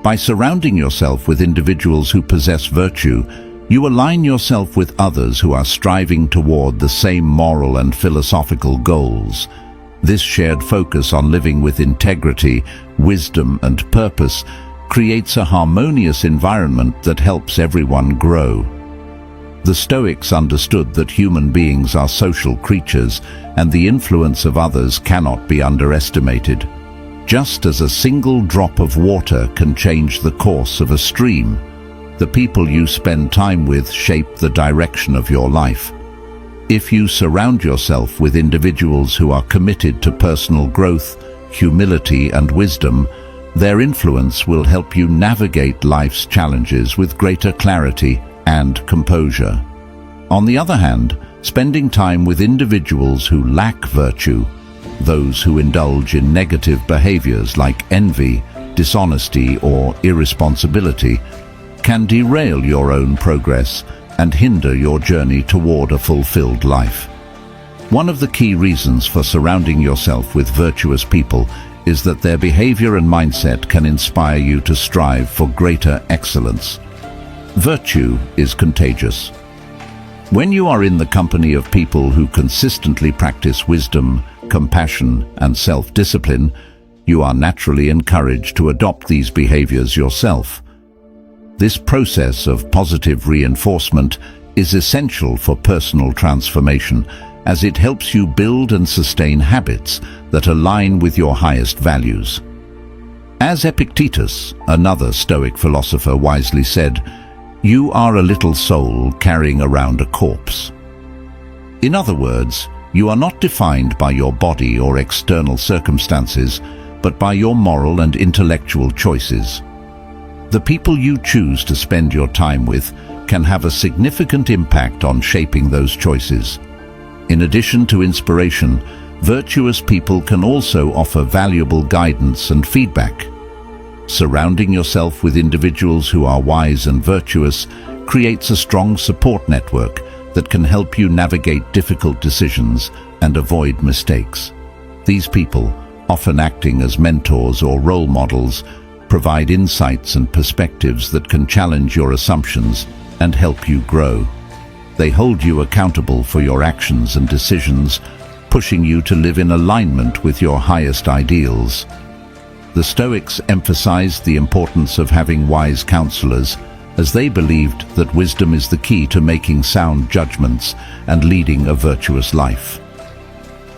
By surrounding yourself with individuals who possess virtue, you align yourself with others who are striving toward the same moral and philosophical goals. This shared focus on living with integrity, wisdom, and purpose creates a harmonious environment that helps everyone grow. The Stoics understood that human beings are social creatures and the influence of others cannot be underestimated. Just as a single drop of water can change the course of a stream, the people you spend time with shape the direction of your life. If you surround yourself with individuals who are committed to personal growth, humility, and wisdom, their influence will help you navigate life's challenges with greater clarity and composure. On the other hand, spending time with individuals who lack virtue, those who indulge in negative behaviors like envy, dishonesty, or irresponsibility, can derail your own progress and hinder your journey toward a fulfilled life. One of the key reasons for surrounding yourself with virtuous people is that their behavior and mindset can inspire you to strive for greater excellence. Virtue is contagious. When you are in the company of people who consistently practice wisdom, compassion, and self-discipline, you are naturally encouraged to adopt these behaviors yourself. This process of positive reinforcement is essential for personal transformation, as it helps you build and sustain habits that align with your highest values. As Epictetus, another Stoic philosopher, wisely said, "You are a little soul carrying around a corpse." In other words, you are not defined by your body or external circumstances, but by your moral and intellectual choices. The people you choose to spend your time with can have a significant impact on shaping those choices. In addition to inspiration, virtuous people can also offer valuable guidance and feedback. Surrounding yourself with individuals who are wise and virtuous creates a strong support network that can help you navigate difficult decisions and avoid mistakes. These people, often acting as mentors or role models, provide insights and perspectives that can challenge your assumptions and help you grow. They hold you accountable for your actions and decisions, pushing you to live in alignment with your highest ideals. The Stoics emphasized the importance of having wise counselors, as they believed that wisdom is the key to making sound judgments and leading a virtuous life.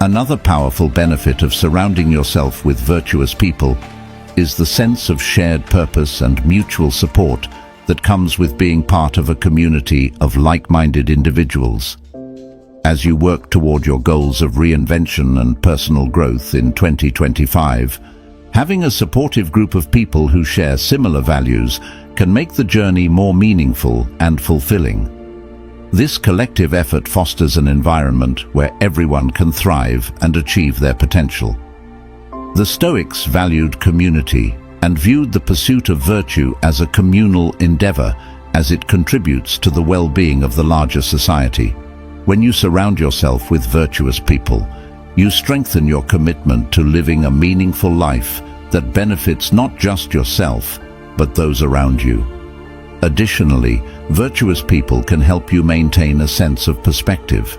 Another powerful benefit of surrounding yourself with virtuous people is the sense of shared purpose and mutual support that comes with being part of a community of like-minded individuals. As you work toward your goals of reinvention and personal growth in 2025, having a supportive group of people who share similar values can make the journey more meaningful and fulfilling. This collective effort fosters an environment where everyone can thrive and achieve their potential. The Stoics valued community and viewed the pursuit of virtue as a communal endeavor, as it contributes to the well-being of the larger society. When you surround yourself with virtuous people, you strengthen your commitment to living a meaningful life that benefits not just yourself, but those around you. Additionally, virtuous people can help you maintain a sense of perspective.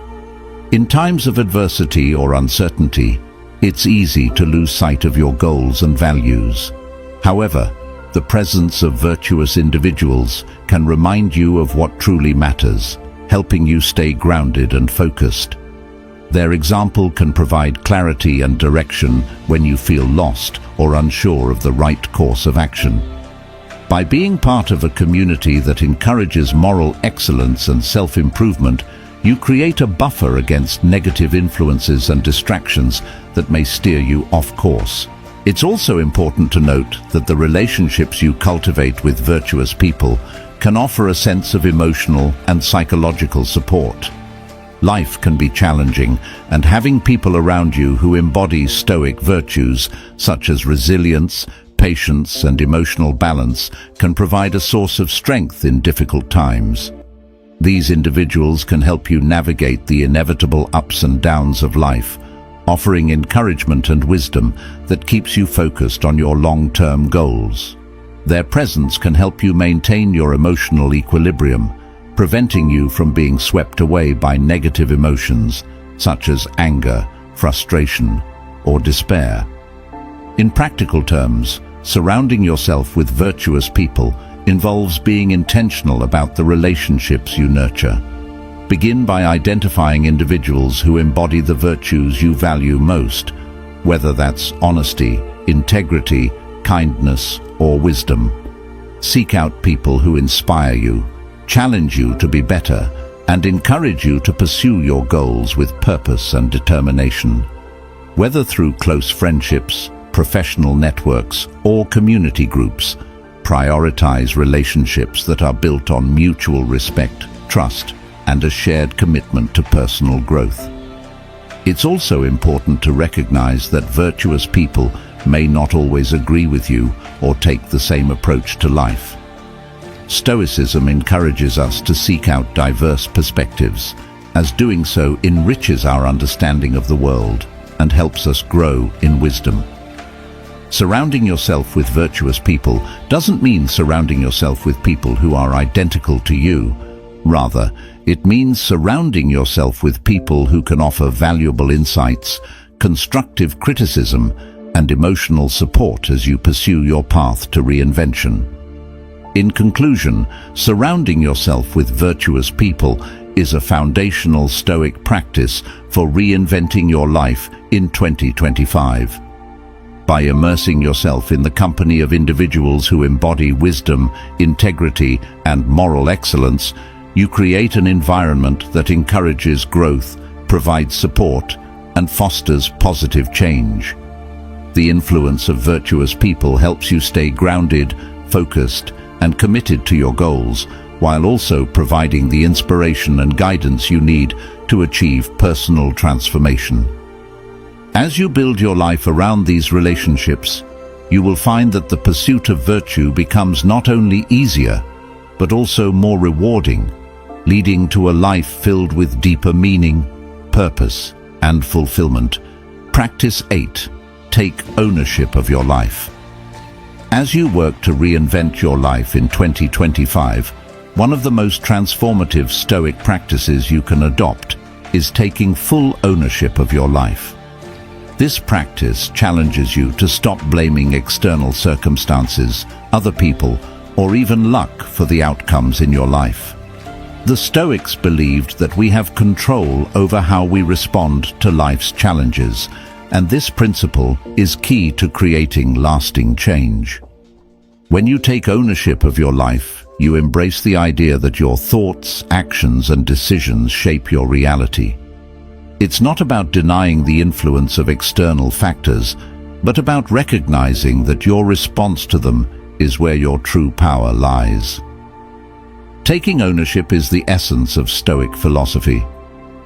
In times of adversity or uncertainty, it's easy to lose sight of your goals and values. However, the presence of virtuous individuals can remind you of what truly matters, helping you stay grounded and focused. Their example can provide clarity and direction when you feel lost or unsure of the right course of action. By being part of a community that encourages moral excellence and self-improvement, you create a buffer against negative influences and distractions that may steer you off course. It's also important to note that the relationships you cultivate with virtuous people can offer a sense of emotional and psychological support. Life can be challenging, and having people around you who embody Stoic virtues, such as resilience, patience, and emotional balance, can provide a source of strength in difficult times. These individuals can help you navigate the inevitable ups and downs of life, offering encouragement and wisdom that keeps you focused on your long-term goals. Their presence can help you maintain your emotional equilibrium, preventing you from being swept away by negative emotions such as anger, frustration, or despair. In practical terms, surrounding yourself with virtuous people involves being intentional about the relationships you nurture. Begin by identifying individuals who embody the virtues you value most, whether that's honesty, integrity, kindness, or wisdom. Seek out people who inspire you, challenge you to be better, and encourage you to pursue your goals with purpose and determination. Whether through close friendships, professional networks, or community groups, prioritize relationships that are built on mutual respect, trust, and a shared commitment to personal growth. It's also important to recognize that virtuous people may not always agree with you or take the same approach to life. Stoicism encourages us to seek out diverse perspectives, as doing so enriches our understanding of the world and helps us grow in wisdom. Surrounding yourself with virtuous people doesn't mean surrounding yourself with people who are identical to you. Rather, it means surrounding yourself with people who can offer valuable insights, constructive criticism, and emotional support as you pursue your path to reinvention. In conclusion, surrounding yourself with virtuous people is a foundational Stoic practice for reinventing your life in 2025. By immersing yourself in the company of individuals who embody wisdom, integrity, and moral excellence, you create an environment that encourages growth, provides support, and fosters positive change. The influence of virtuous people helps you stay grounded, focused, and committed to your goals, while also providing the inspiration and guidance you need to achieve personal transformation. As you build your life around these relationships, you will find that the pursuit of virtue becomes not only easier, but also more rewarding, leading to a life filled with deeper meaning, purpose, and fulfillment. Practice 8. Take ownership of your life. As you work to reinvent your life in 2025, one of the most transformative Stoic practices you can adopt is taking full ownership of your life. This practice challenges you to stop blaming external circumstances, other people, or even luck for the outcomes in your life. The Stoics believed that we have control over how we respond to life's challenges, and this principle is key to creating lasting change. When you take ownership of your life, you embrace the idea that your thoughts, actions, and decisions shape your reality. It's not about denying the influence of external factors, but about recognizing that your response to them is where your true power lies. Taking ownership is the essence of Stoic philosophy.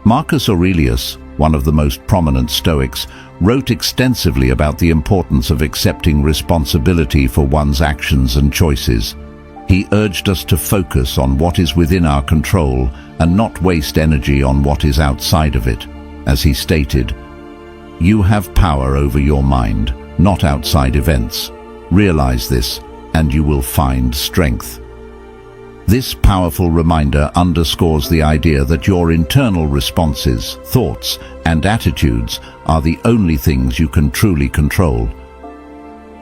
Marcus Aurelius, one of the most prominent Stoics, wrote extensively about the importance of accepting responsibility for one's actions and choices. He urged us to focus on what is within our control and not waste energy on what is outside of it. As he stated, "You have power over your mind, not outside events. Realize this, and you will find strength." This powerful reminder underscores the idea that your internal responses, thoughts, and attitudes are the only things you can truly control.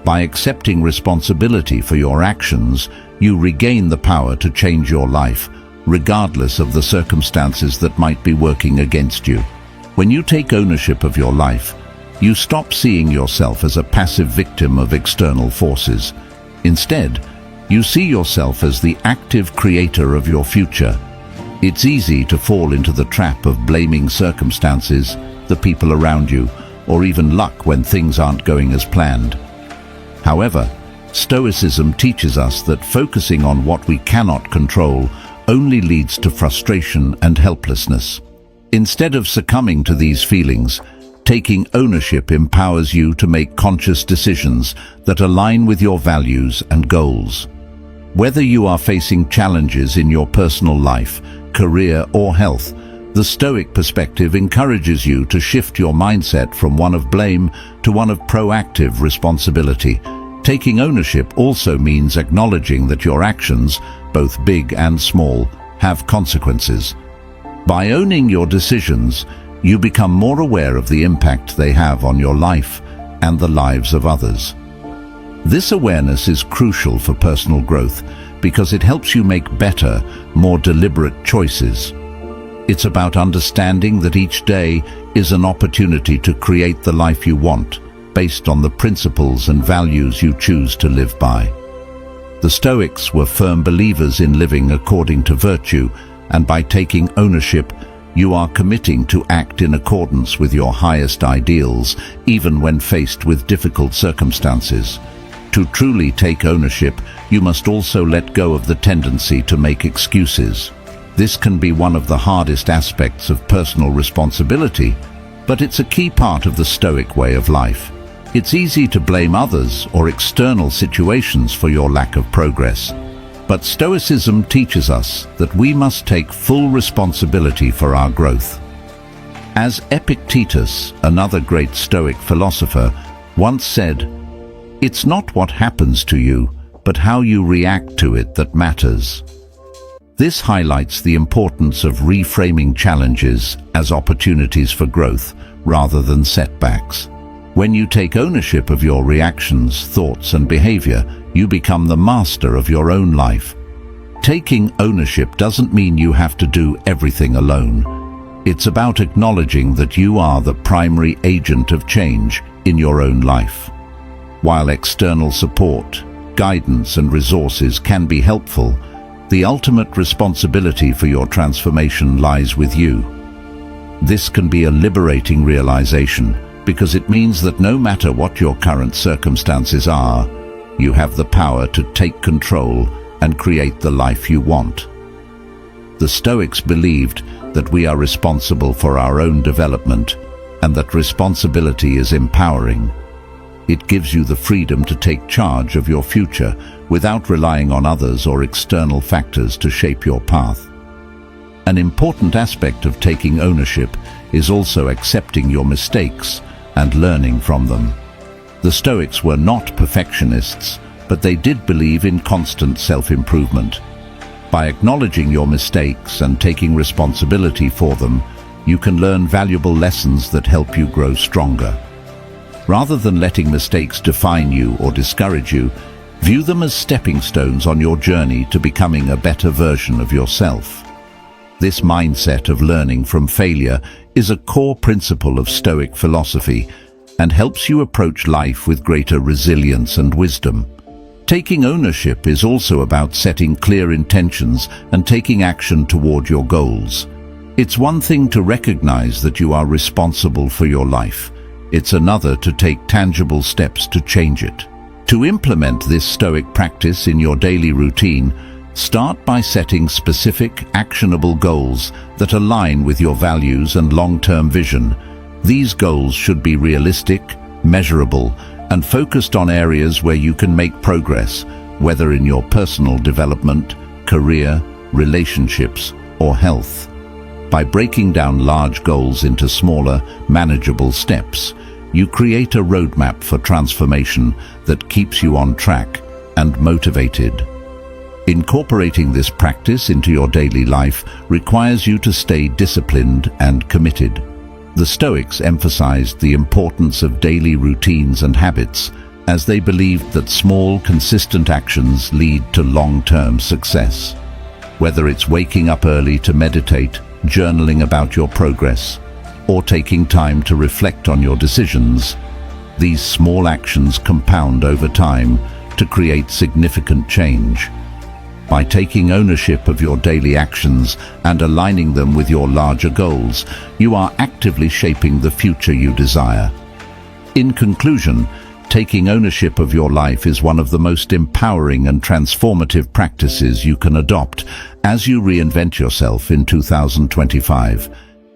By accepting responsibility for your actions, you regain the power to change your life, regardless of the circumstances that might be working against you. When you take ownership of your life, you stop seeing yourself as a passive victim of external forces. Instead, you see yourself as the active creator of your future. It's easy to fall into the trap of blaming circumstances, the people around you, or even luck when things aren't going as planned. However, Stoicism teaches us that focusing on what we cannot control only leads to frustration and helplessness. Instead of succumbing to these feelings, taking ownership empowers you to make conscious decisions that align with your values and goals. Whether you are facing challenges in your personal life, career, or health, the Stoic perspective encourages you to shift your mindset from one of blame to one of proactive responsibility. Taking ownership also means acknowledging that your actions, both big and small, have consequences. By owning your decisions, you become more aware of the impact they have on your life and the lives of others. This awareness is crucial for personal growth because it helps you make better, more deliberate choices. It's about understanding that each day is an opportunity to create the life you want, based on the principles and values you choose to live by. The Stoics were firm believers in living according to virtue, and by taking ownership, you are committing to act in accordance with your highest ideals, even when faced with difficult circumstances. To truly take ownership, you must also let go of the tendency to make excuses. This can be one of the hardest aspects of personal responsibility, but it's a key part of the Stoic way of life. It's easy to blame others or external situations for your lack of progress. But Stoicism teaches us that we must take full responsibility for our growth. As Epictetus, another great Stoic philosopher, once said, "It's not what happens to you, but how you react to it that matters." This highlights the importance of reframing challenges as opportunities for growth rather than setbacks. When you take ownership of your reactions, thoughts, and behavior, you become the master of your own life. Taking ownership doesn't mean you have to do everything alone. It's about acknowledging that you are the primary agent of change in your own life. While external support, guidance, and resources can be helpful, the ultimate responsibility for your transformation lies with you. This can be a liberating realization, because it means that no matter what your current circumstances are, you have the power to take control and create the life you want. The Stoics believed that we are responsible for our own development and that responsibility is empowering. It gives you the freedom to take charge of your future without relying on others or external factors to shape your path. An important aspect of taking ownership is also accepting your mistakes and learning from them. The Stoics were not perfectionists, but they did believe in constant self-improvement. By acknowledging your mistakes and taking responsibility for them, you can learn valuable lessons that help you grow stronger. Rather than letting mistakes define you or discourage you, view them as stepping stones on your journey to becoming a better version of yourself. This mindset of learning from failure is a core principle of Stoic philosophy and helps you approach life with greater resilience and wisdom. Taking ownership is also about setting clear intentions and taking action toward your goals. It's one thing to recognize that you are responsible for your life. It's another to take tangible steps to change it. To implement this Stoic practice in your daily routine, start by setting specific, actionable goals that align with your values and long-term vision. These goals should be realistic, measurable, and focused on areas where you can make progress, whether in your personal development, career, relationships, or health. By breaking down large goals into smaller, manageable steps, you create a roadmap for transformation that keeps you on track and motivated. Incorporating this practice into your daily life requires you to stay disciplined and committed. The Stoics emphasized the importance of daily routines and habits, as they believed that small, consistent actions lead to long-term success. Whether it's waking up early to meditate, journaling about your progress, or taking time to reflect on your decisions, these small actions compound over time to create significant change. By taking ownership of your daily actions and aligning them with your larger goals, you are actively shaping the future you desire. In conclusion, taking ownership of your life is one of the most empowering and transformative practices you can adopt as you reinvent yourself in 2025.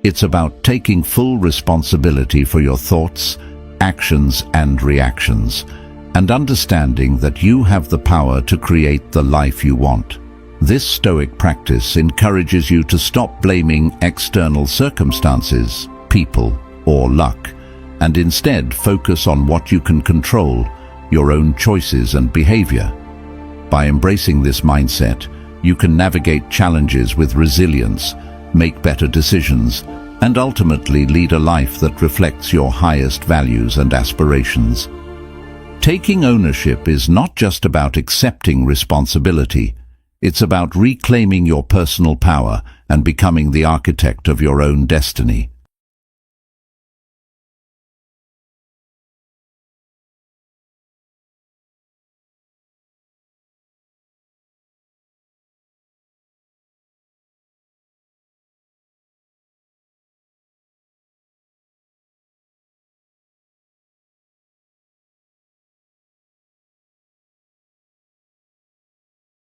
It's about taking full responsibility for your thoughts, actions, and reactions, and understanding that you have the power to create the life you want. This Stoic practice encourages you to stop blaming external circumstances, people, or luck, and instead focus on what you can control, your own choices and behavior. By embracing this mindset, you can navigate challenges with resilience, make better decisions, and ultimately lead a life that reflects your highest values and aspirations. Taking ownership is not just about accepting responsibility. It's about reclaiming your personal power and becoming the architect of your own destiny.